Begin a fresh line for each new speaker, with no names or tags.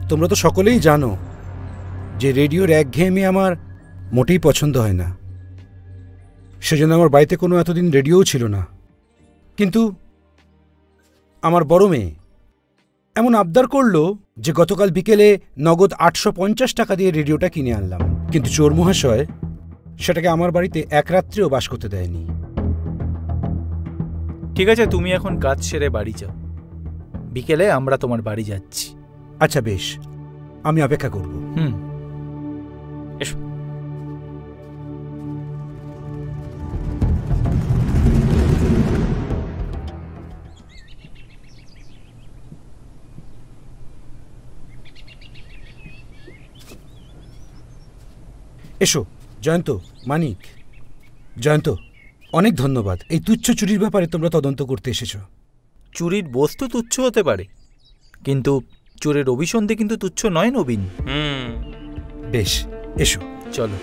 তোমরা তো সকলেই জানো যে রেডিওর একঘেয়েমি আমার মোটেই পছন্দ হয় না। সেজন্য আমার বাড়িতে কোনো এতদিন রেডিওও ছিল না। কিন্তু আমার বড় মেয়ে এমন আবদার করলো যে গতকাল বিকেলে নগদ 850 টাকা দিয়ে রেডিওটা কিনে আনলাম। কিন্তু চোর মহাশয় সেটাকে আমার বাড়িতে এক রাত্রেও বাস করতে দেয়নি।
ঠিক আছে, তুমি এখন কাজ সেরে বাড়ি যাও, বিকেলে আমরা তোমার বাড়ি যাচ্ছি।
আচ্ছা বেশ, আমি অপেক্ষা করব।
এসো।
এসো জয়ন্ত, মানিক। জয়ন্ত, অনেক ধন্যবাদ। এই তুচ্ছ চুরির ব্যাপারে তোমরা তদন্ত করতে এসেছো।
চুরির বস্তু তুচ্ছ হতে পারে, কিন্তু চোরের অভিসন্ধি কিন্তু তুচ্ছ নয় নবীন।
বেশ, এসো।
চলো।